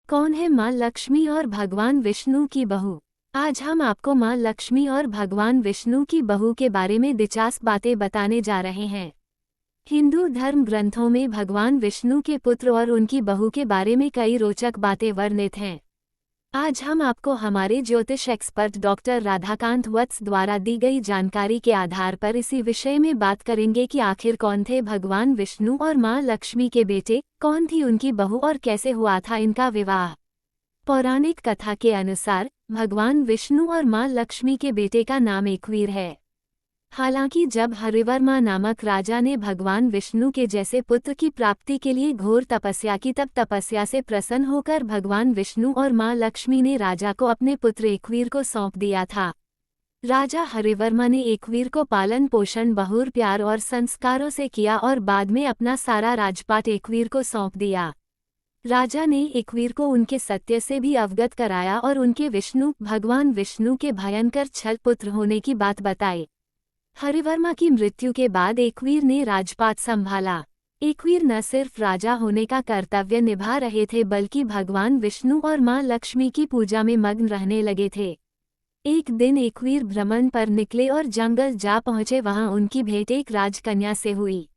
कौन है माँ लक्ष्मी और भगवान विष्णु की बहू। आज हम आपको माँ लक्ष्मी और भगवान विष्णु की बहू के बारे में दिलचस्प बातें बताने जा रहे हैं। हिंदू धर्म ग्रंथों में भगवान विष्णु के पुत्र और उनकी बहू के बारे में कई रोचक बातें वर्णित हैं। आज हम आपको हमारे ज्योतिष एक्सपर्ट डॉक्टर राधाकांत वत्स द्वारा दी गई जानकारी के आधार पर इसी विषय में बात करेंगे कि आखिर कौन थे भगवान विष्णु और माँ लक्ष्मी के बेटे, कौन थी उनकी बहू और कैसे हुआ था इनका विवाह। पौराणिक कथा के अनुसार भगवान विष्णु और माँ लक्ष्मी के बेटे का नाम एकवीर है। हालांकि जब हरिवर्मा नामक राजा ने भगवान विष्णु के जैसे पुत्र की प्राप्ति के लिए घोर तपस्या की, तब तपस्या से प्रसन्न होकर भगवान विष्णु और माँ लक्ष्मी ने राजा को अपने पुत्र एकवीर को सौंप दिया था। राजा हरिवर्मा ने एकवीर को पालन पोषण बहुर प्यार और संस्कारों से किया और बाद में अपना सारा राजपाट एकवीर को सौंप दिया। राजा ने एकवीर को उनके सत्य से भी अवगत कराया और उनके भगवान विष्णु के भयंकर छल पुत्र होने की बात बताई। हरिवर्मा की मृत्यु के बाद एकवीर ने राजपाट संभाला। एकवीर न सिर्फ राजा होने का कर्तव्य निभा रहे थे बल्कि भगवान विष्णु और माँ लक्ष्मी की पूजा में मग्न रहने लगे थे। एक दिन एकवीर भ्रमण पर निकले और जंगल जा पहुंचे। वहां उनकी भेंट एक राजकन्या से हुई।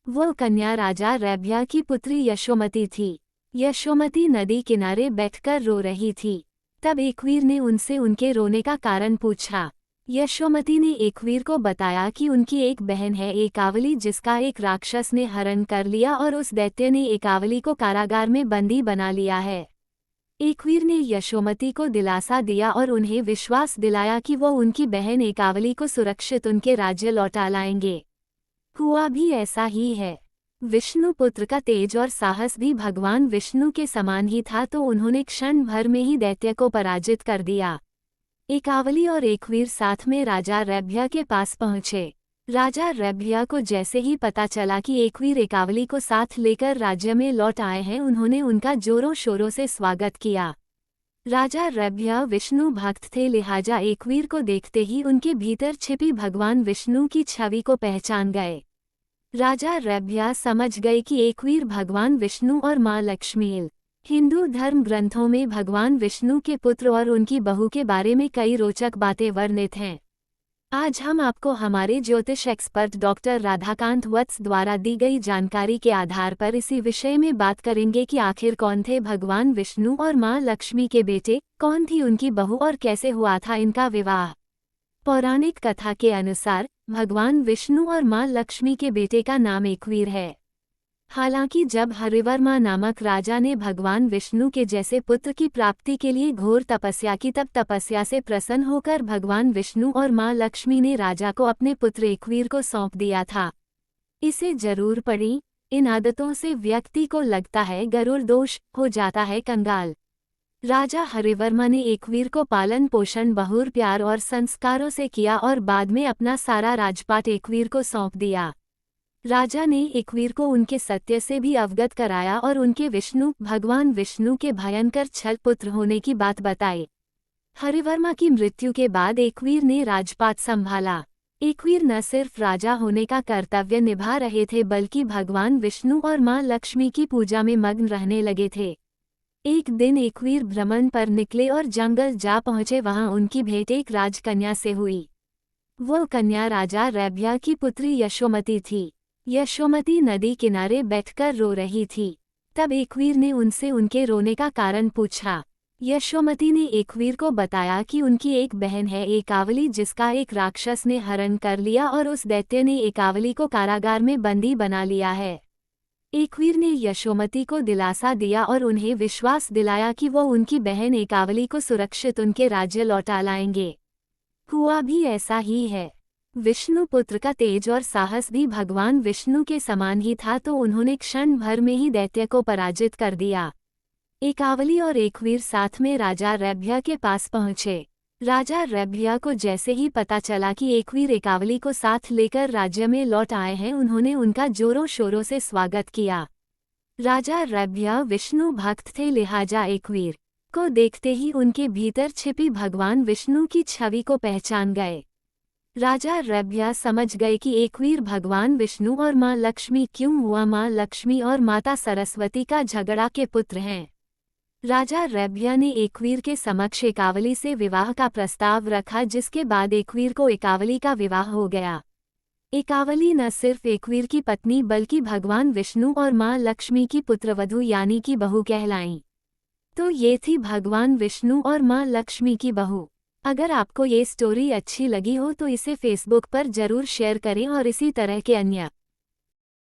वो कन्या राजा रैभ्या की पुत्री यशोमती थी। यशोमती नदी किनारे बैठकर रो रही थी। तब एकवीर ने उनसे उनके रोने का कारण पूछा। यशोमती ने एकवीर को बताया कि उनकी एक बहन है एकावली, जिसका एक राक्षस ने हरण कर लिया और उस दैत्य ने एकावली को कारागार में बंदी बना लिया है। एकवीर ने यशोमती को दिलासा दिया और उन्हें विश्वास दिलाया कि वो उनकी बहन एकावली को सुरक्षित उनके राज्य लौटा लाएंगे। हुआ भी ऐसा ही है। विष्णु पुत्र का तेज और साहस भी भगवान विष्णु के समान ही था, तो उन्होंने क्षण भर में ही दैत्य को पराजित कर दिया। एकावली और एकवीर साथ में राजा रैभ्या के पास पहुंचे। राजा रैभ्या को जैसे ही पता चला कि एकवीर एकावली को साथ लेकर राज्य में लौट आए हैं, उन्होंने उनका जोरों शोरों से स्वागत किया। राजा रैभ्या विष्णु भक्त थे, लिहाजा एकवीर को देखते ही उनके भीतर छिपी भगवान विष्णु की छवि को पहचान गए। राजा रैभ्या समझ गए कि एकवीर भगवान विष्णु और माँ लक्ष्मी। हिंदू धर्म ग्रंथों में भगवान विष्णु के पुत्र और उनकी बहू के बारे में कई रोचक बातें वर्णित हैं। आज हम आपको हमारे ज्योतिष एक्सपर्ट डॉक्टर राधाकांत वत्स द्वारा दी गई जानकारी के आधार पर इसी विषय में बात करेंगे कि आखिर कौन थे भगवान विष्णु और माँ लक्ष्मी के बेटे, कौन थी उनकी बहू और कैसे हुआ था इनका विवाह। पौराणिक कथा के अनुसार भगवान विष्णु और माँ लक्ष्मी के बेटे का नाम एकवीर है। हालांकि जब हरिवर्मा नामक राजा ने भगवान विष्णु के जैसे पुत्र की प्राप्ति के लिए घोर तपस्या की, तब तपस्या से प्रसन्न होकर भगवान विष्णु और माँ लक्ष्मी ने राजा को अपने पुत्र एकवीर को सौंप दिया था। इसे जरूर पढ़ी। इन आदतों से व्यक्ति को लगता है गरुड़ दोष, हो जाता है कंगाल। राजा हरिवर्मा ने एकवीर को पालन पोषण बहुर प्यार और संस्कारों से किया और बाद में अपना सारा राजपाट एकवीर को सौंप दिया। राजा ने एकवीर को उनके सत्य से भी अवगत कराया और उनके भगवान विष्णु के भयंकर छल पुत्र होने की बात बताई। हरिवर्मा की मृत्यु के बाद एकवीर ने राजपाट संभाला। एकवीर न सिर्फ राजा होने का कर्तव्य निभा रहे थे बल्कि भगवान विष्णु और माँ लक्ष्मी की पूजा में मग्न रहने लगे थे। एक दिन एकवीर भ्रमण पर निकले और जंगल जा पहुंचे। वहां उनकी भेंट एक राजकन्या से हुई। वो कन्या राजा रैभ्या की पुत्री यशोमती थी। यशोमती नदी किनारे बैठकर रो रही थी। तब एकवीर ने उनसे उनके रोने का कारण पूछा। यशोमती ने एकवीर को बताया कि उनकी एक बहन है एकावली, जिसका एक राक्षस ने हरण कर लिया और उस दैत्य ने एकावली को कारागार में बंदी बना लिया है। एकवीर ने यशोमती को दिलासा दिया और उन्हें विश्वास दिलाया कि वो उनकी बहन एकावली को सुरक्षित उनके राज्य लौटा लाएंगे। हुआ भी ऐसा ही है। विष्णु पुत्र का तेज और साहस भी भगवान विष्णु के समान ही था, तो उन्होंने क्षण भर में ही दैत्य को पराजित कर दिया। एकावली और एकवीर साथ में राजा रैभ्या के पास पहुंचे। राजा रैभ्या को जैसे ही पता चला कि एकवीर एकावली को साथ लेकर राज्य में लौट आए हैं, उन्होंने उनका जोरों शोरों से स्वागत किया। राजा रैभ्या विष्णु भक्त थे, लिहाजा एकवीर को देखते ही उनके भीतर छिपी भगवान विष्णु की छवि को पहचान गए। राजा रैभ्या समझ गए कि एकवीर भगवान विष्णु और माँ लक्ष्मी क्यों हुआ माँ लक्ष्मी और माता सरस्वती का झगड़ा के पुत्र हैं। राजा रैभ्या ने एकवीर के समक्ष एकावली से विवाह का प्रस्ताव रखा, जिसके बाद एकवीर को एकावली का विवाह हो गया। एकावली न सिर्फ एकवीर की पत्नी बल्कि भगवान विष्णु और मां लक्ष्मी की पुत्रवधू यानी कि बहू कहलाईं। तो ये थी भगवान विष्णु और मां लक्ष्मी की बहू। अगर आपको ये स्टोरी अच्छी लगी हो तो इसे फेसबुक पर जरूर शेयर करें और इसी तरह के अन्य